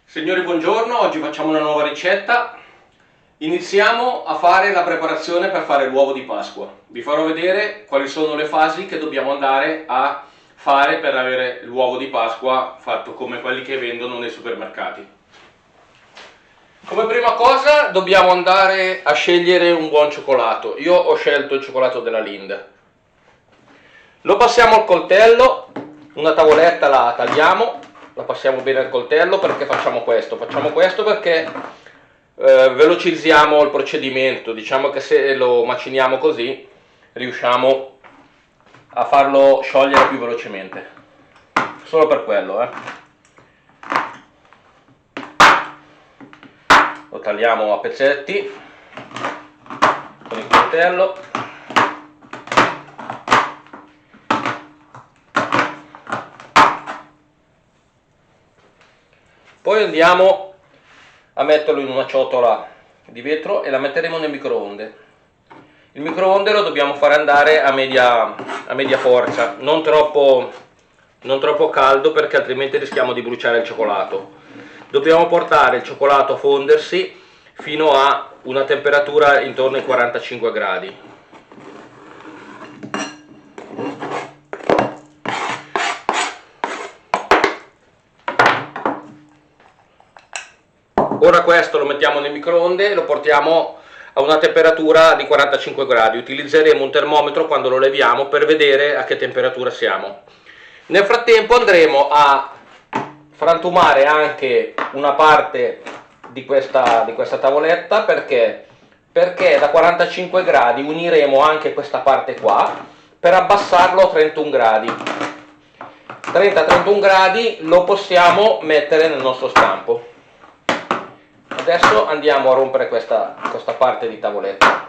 Signori, buongiorno, oggi facciamo una nuova ricetta. Iniziamo a fare la preparazione per fare l'uovo di Pasqua. Vi farò vedere quali sono le fasi che dobbiamo andare a fare per avere l'uovo di Pasqua fatto come quelli che vendono nei supermercati. Come prima cosa dobbiamo andare a scegliere un buon cioccolato. Io ho scelto il cioccolato della Lindt. Lo passiamo al coltello, una tavoletta la tagliamo, la passiamo bene al coltello. Perché facciamo questo? Facciamo questo perché velocizziamo il procedimento. Diciamo che se lo maciniamo così riusciamo a farlo sciogliere più velocemente. Solo per quello, Lo tagliamo a pezzetti con il coltello. Poi andiamo a metterlo in una ciotola di vetro e la metteremo nel microonde. Il microonde lo dobbiamo fare andare a media forza, non troppo caldo, perché altrimenti rischiamo di bruciare il cioccolato. Dobbiamo portare il cioccolato a fondersi fino a una temperatura intorno ai 45 gradi. Ora questo lo mettiamo nel microonde e lo portiamo a una temperatura di 45 gradi. Utilizzeremo un termometro quando lo leviamo per vedere a che temperatura siamo. Nel frattempo andremo a frantumare anche una parte di questa tavoletta. Perché da 45 gradi uniremo anche questa parte qua per abbassarlo a 31 gradi. 30-31 gradi lo possiamo mettere nel nostro stampo. Adesso andiamo a rompere questa parte di tavoletta.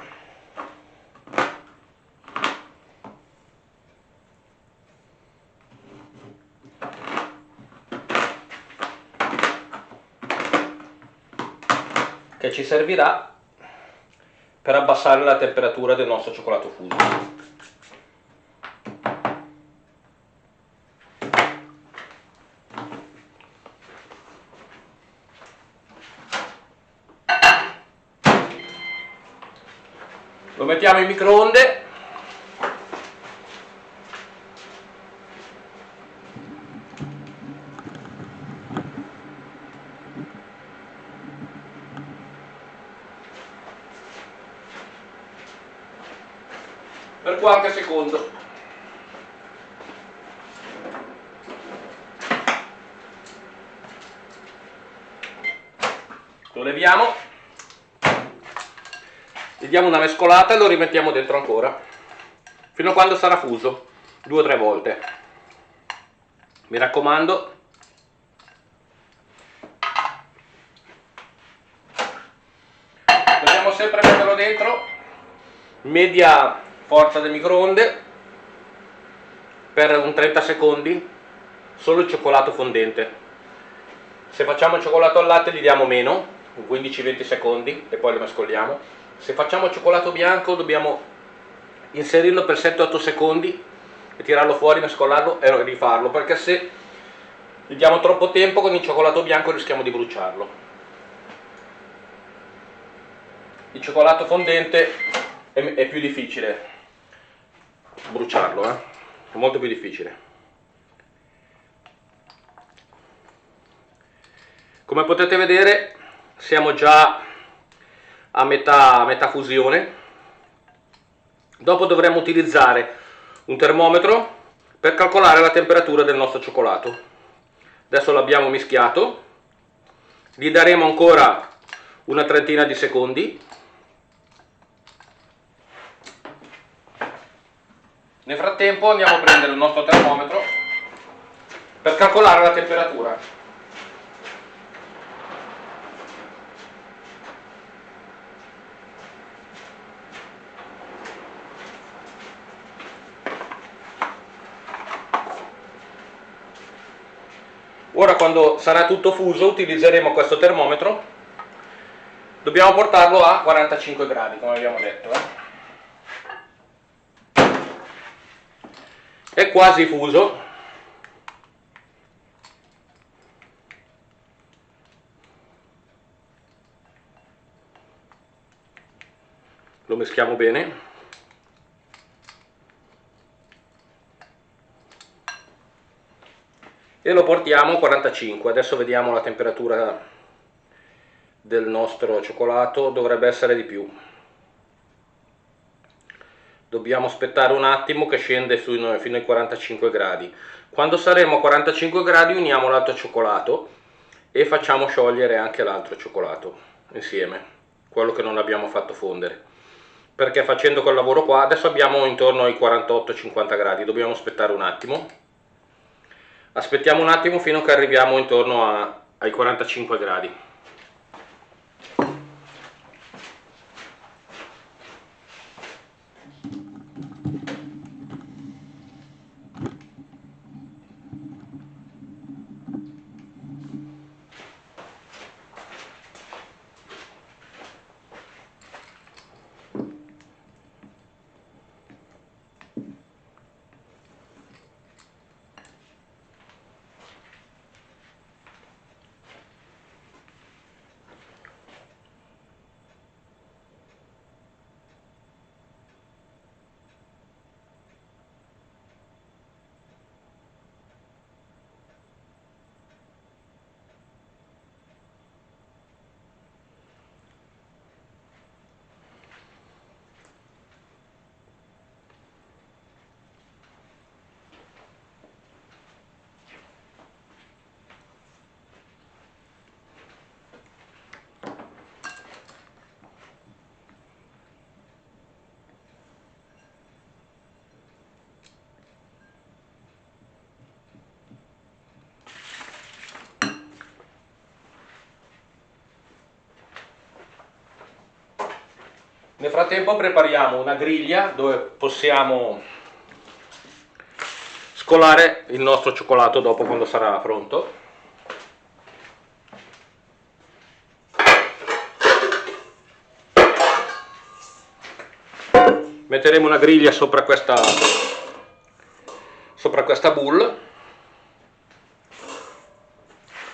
Che ci servirà per abbassare la temperatura del nostro cioccolato fuso. Lo mettiamo in microonde. Per qualche secondo. Lo leviamo. Gli diamo una mescolata e lo rimettiamo dentro ancora fino a quando sarà fuso 2 o 3 volte. Mi raccomando, dobbiamo sempre metterlo dentro media forza del microonde per un 30 secondi, solo il cioccolato fondente. Se facciamo il cioccolato al latte gli diamo meno, 15-20 secondi, e poi lo mescoliamo. Se facciamo il cioccolato bianco dobbiamo inserirlo per 7-8 secondi e tirarlo fuori, mescolarlo e rifarlo, perché se gli diamo troppo tempo con il cioccolato bianco rischiamo di bruciarlo. Il cioccolato fondente è più difficile bruciarlo, è molto più difficile. Come potete vedere siamo già a metà fusione. Dopo dovremo utilizzare un termometro per calcolare la temperatura del nostro cioccolato. Adesso l'abbiamo mischiato, gli daremo ancora una trentina di secondi. Nel frattempo andiamo a prendere il nostro termometro per calcolare la temperatura. Ora, quando sarà tutto fuso, utilizzeremo questo termometro. Dobbiamo portarlo a 45 gradi, come abbiamo detto. È quasi fuso. lo meschiamo bene. E lo portiamo a 45. Adesso vediamo la temperatura del nostro cioccolato, dovrebbe essere di più. Dobbiamo aspettare un attimo che scende fino ai 45 gradi. Quando saremo a 45 gradi uniamo l'altro cioccolato e facciamo sciogliere anche l'altro cioccolato insieme, quello che non abbiamo fatto fondere, perché facendo quel lavoro qua adesso abbiamo intorno ai 48-50 gradi, dobbiamo aspettare un attimo. Aspettiamo un attimo fino a che arriviamo intorno ai 45 gradi. Nel frattempo prepariamo una griglia dove possiamo scolare il nostro cioccolato dopo quando sarà pronto. Metteremo una griglia sopra questa boule.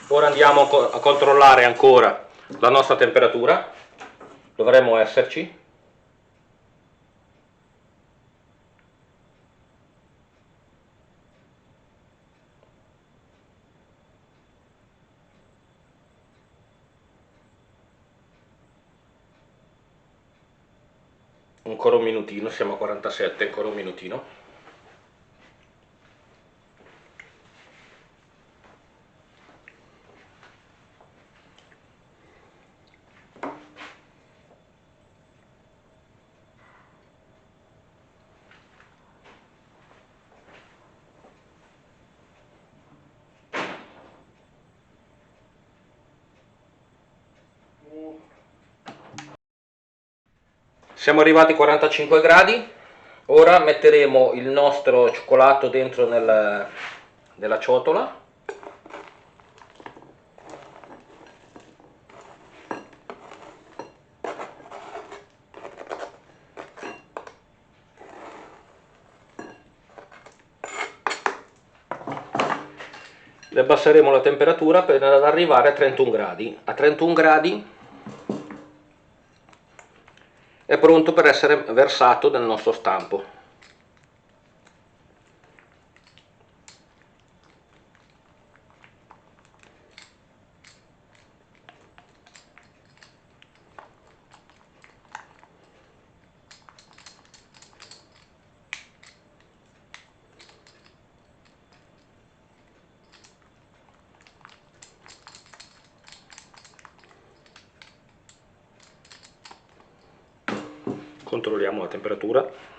Ora andiamo a controllare ancora la nostra temperatura, dovremmo esserci. Ancora un minutino, siamo a 47, ancora un minutino. Siamo arrivati a 45 gradi, ora metteremo il nostro cioccolato dentro nella ciotola. Le abbasseremo la temperatura per arrivare a 31 gradi. A 31 gradi è pronto per essere versato nel nostro stampo. Controlliamo la temperatura.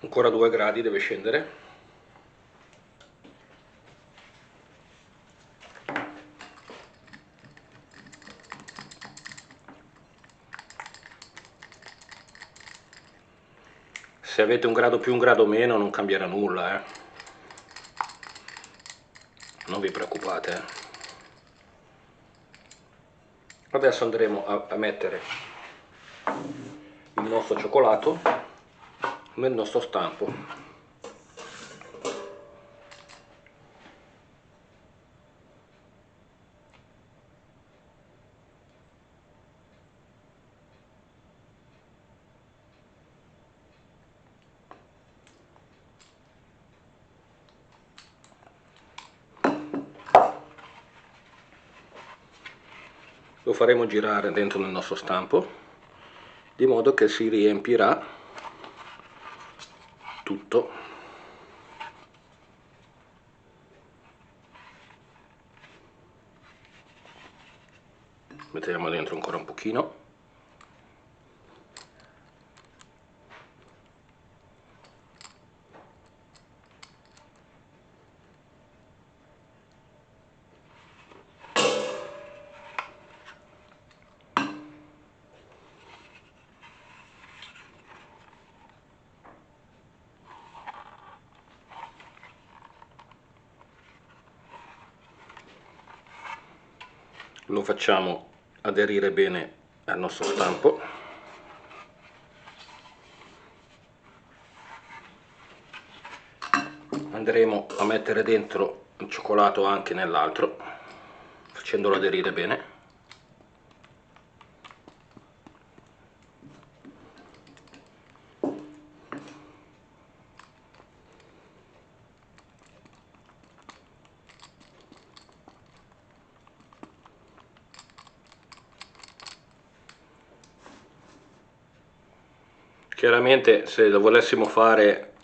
Ancora 2 gradi deve scendere. Se avete un grado più un grado meno non cambierà nulla, non vi preoccupate. Adesso andremo a mettere il nostro cioccolato nel nostro stampo. Lo faremo girare dentro nel nostro stampo, di modo che si riempirà tutto. Mettiamo dentro ancora un pochino. Lo facciamo aderire bene al nostro stampo. Andremo a mettere dentro il cioccolato anche nell'altro, facendolo aderire bene. Chiaramente se lo volessimo fare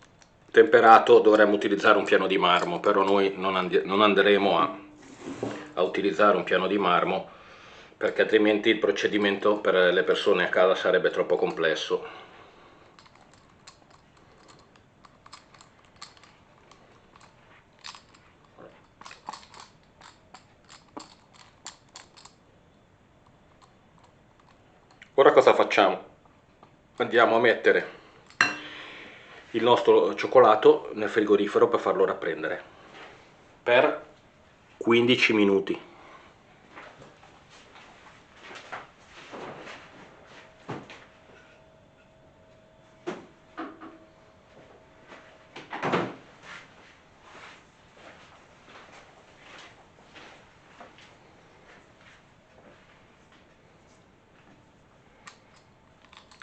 temperato dovremmo utilizzare un piano di marmo, però noi non andremo a utilizzare un piano di marmo, perché altrimenti il procedimento per le persone a casa sarebbe troppo complesso. Ora cosa facciamo? Andiamo a mettere il nostro cioccolato nel frigorifero per farlo rapprendere per 15 minuti.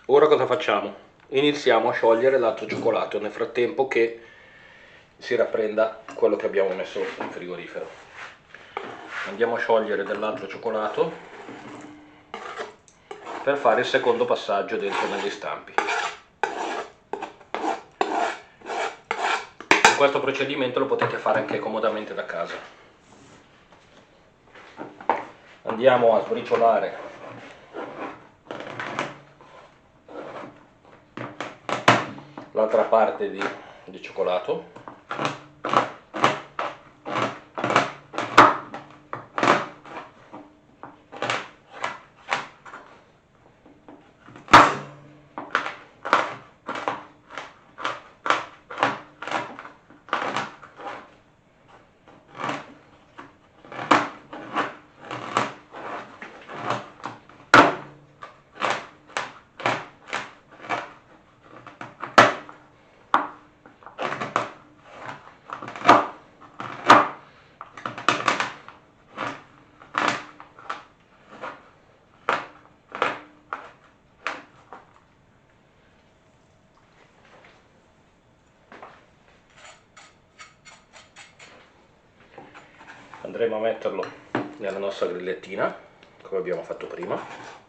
Ora cosa facciamo? Iniziamo a sciogliere l'altro cioccolato nel frattempo che si rapprenda quello che abbiamo messo in frigorifero. Andiamo a sciogliere dell'altro cioccolato per fare il secondo passaggio dentro negli stampi. Questo procedimento lo potete fare anche comodamente da casa. Andiamo a sbriciolare l'altra parte di cioccolato. Andremo a metterlo nella nostra grillettina come abbiamo fatto prima.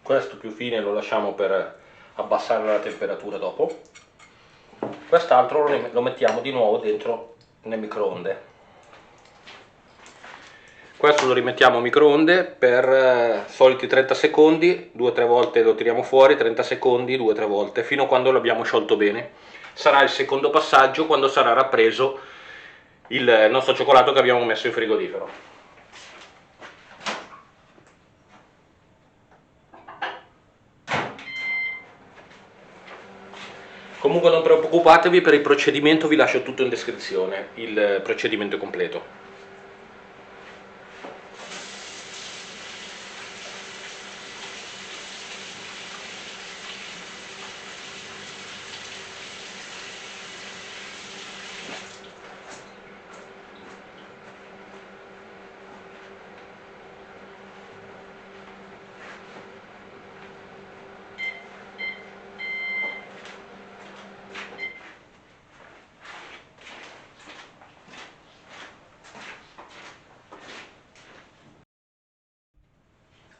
questo più fine lo lasciamo per abbassare la temperatura dopo. Quest'altro lo mettiamo di nuovo dentro nel microonde. Questo lo rimettiamo a microonde per soliti 30 secondi, 2-3 volte lo tiriamo fuori, 30 secondi, 2-3 volte, fino a quando l'abbiamo sciolto bene. Sarà il secondo passaggio quando sarà rappreso il nostro cioccolato che abbiamo messo in frigorifero. Comunque non preoccupatevi, per il procedimento vi lascio tutto in descrizione, il procedimento completo.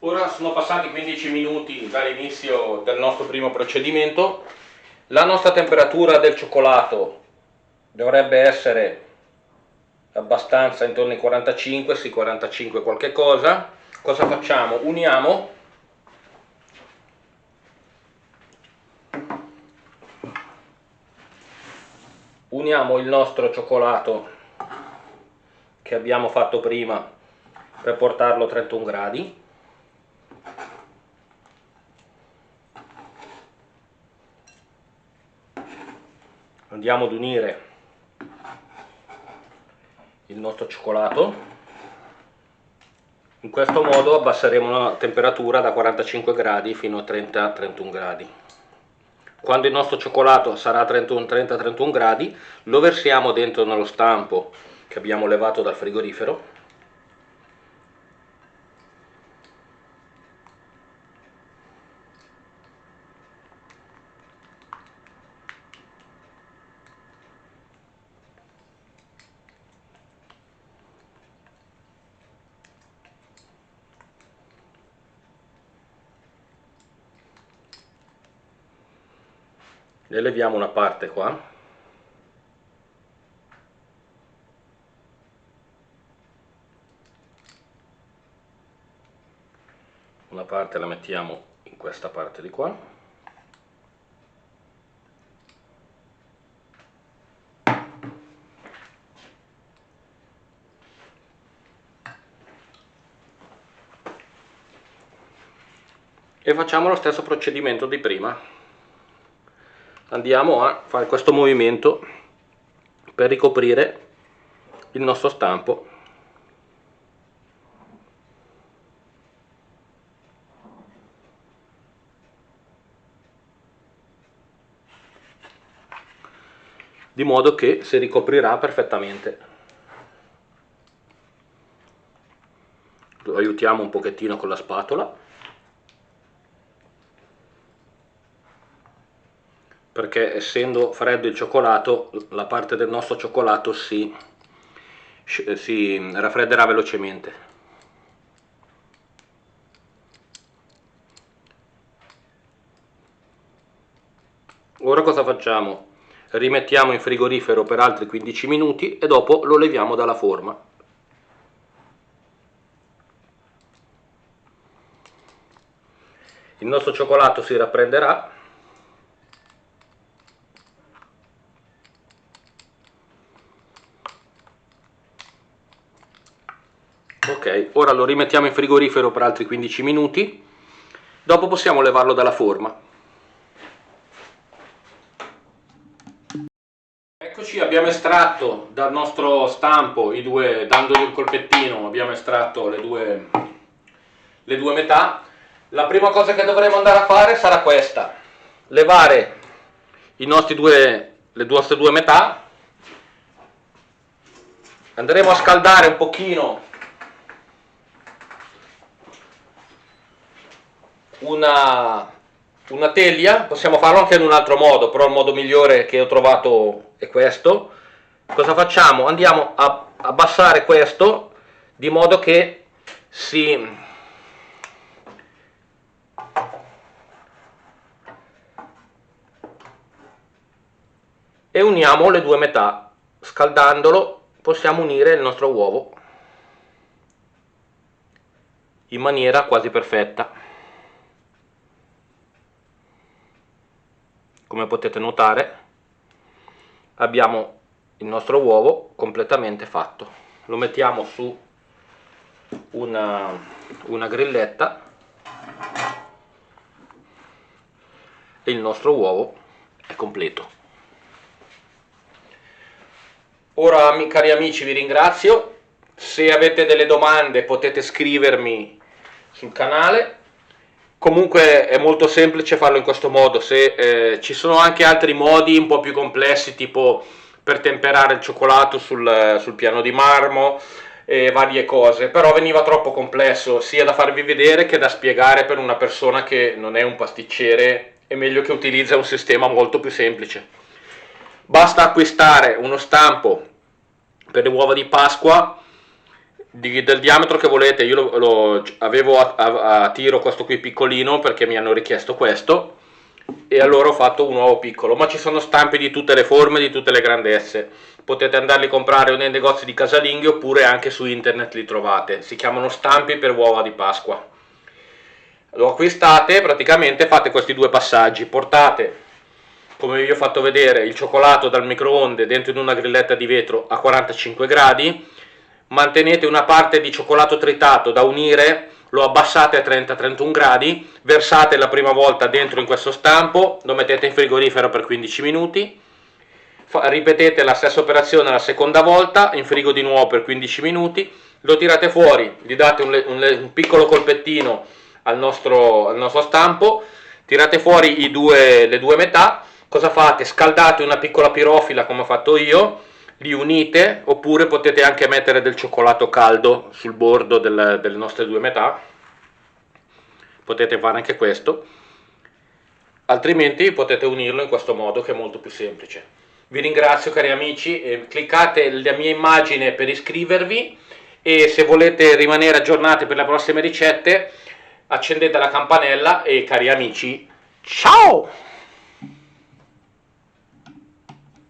Ora sono passati 15 minuti dall'inizio del nostro primo procedimento. La nostra temperatura del cioccolato dovrebbe essere abbastanza intorno ai 45, sì 45 qualche cosa. Cosa facciamo? Uniamo il nostro cioccolato che abbiamo fatto prima per portarlo a 31 gradi. Andiamo ad unire il nostro cioccolato. In questo modo abbasseremo la temperatura da 45 gradi fino a 30-31 gradi. Quando il nostro cioccolato sarà a 30-31 gradi lo versiamo dentro nello stampo che abbiamo levato dal frigorifero. Ne leviamo una parte qua. Una parte la mettiamo in questa parte di qua. E facciamo lo stesso procedimento di prima. Andiamo a fare questo movimento per ricoprire il nostro stampo. Di modo che si ricoprirà perfettamente. Lo aiutiamo un pochettino con la spatola, perché essendo freddo il cioccolato, la parte del nostro cioccolato si raffredderà velocemente. Ora cosa facciamo? Rimettiamo in frigorifero per altri 15 minuti e dopo lo leviamo dalla forma. Il nostro cioccolato si raffredderà. Ok, ora lo rimettiamo in frigorifero per altri 15 minuti, dopo possiamo levarlo dalla forma. Eccoci, abbiamo estratto dal nostro stampo dandogli un colpettino, abbiamo estratto le due metà. La prima cosa che dovremo andare a fare sarà questa: levare le nostre due metà. Andremo a scaldare un pochino una teglia. Possiamo farlo anche in un altro modo, però il modo migliore che ho trovato è questo. Cosa facciamo? Andiamo a abbassare questo di modo che e uniamo le due metà. Scaldandolo possiamo unire il nostro uovo in maniera quasi perfetta. Come potete notare abbiamo il nostro uovo completamente fatto. Lo mettiamo su una grilletta e il nostro uovo è completo. Ora, cari amici, vi ringrazio. Se avete delle domande potete scrivermi sul canale. Comunque è molto semplice farlo in questo modo. Se ci sono anche altri modi un po' più complessi, tipo per temperare il cioccolato sul piano di marmo e varie cose, però veniva troppo complesso sia da farvi vedere che da spiegare per una persona che non è un pasticcere. È meglio che utilizza un sistema molto più semplice. Basta acquistare uno stampo per le uova di Pasqua del diametro che volete. Io avevo a tiro questo qui piccolino perché mi hanno richiesto questo e allora ho fatto un uovo piccolo, ma ci sono stampi di tutte le forme, di tutte le grandezze. Potete andarli a comprare o nei negozi di casalinghi oppure anche su internet li trovate. Si chiamano stampi per uova di Pasqua. Lo acquistate, praticamente fate questi due passaggi: portate, come vi ho fatto vedere, il cioccolato dal microonde dentro in una grilletta di vetro a 45 gradi, mantenete una parte di cioccolato tritato da unire, lo abbassate a 30-31 gradi, versate la prima volta dentro in questo stampo, lo mettete in frigorifero per 15 minuti, ripetete la stessa operazione la seconda volta, in frigo di nuovo per 15 minuti, lo tirate fuori, gli date un piccolo colpettino al nostro stampo, tirate fuori le due metà. Cosa fate? Scaldate una piccola pirofila come ho fatto io, li unite, oppure potete anche mettere del cioccolato caldo sul bordo delle nostre due metà, potete fare anche questo, altrimenti potete unirlo in questo modo che è molto più semplice. Vi ringrazio, cari amici, cliccate la mia immagine per iscrivervi e se volete rimanere aggiornati per le prossime ricette accendete la campanella e, cari amici, ciao!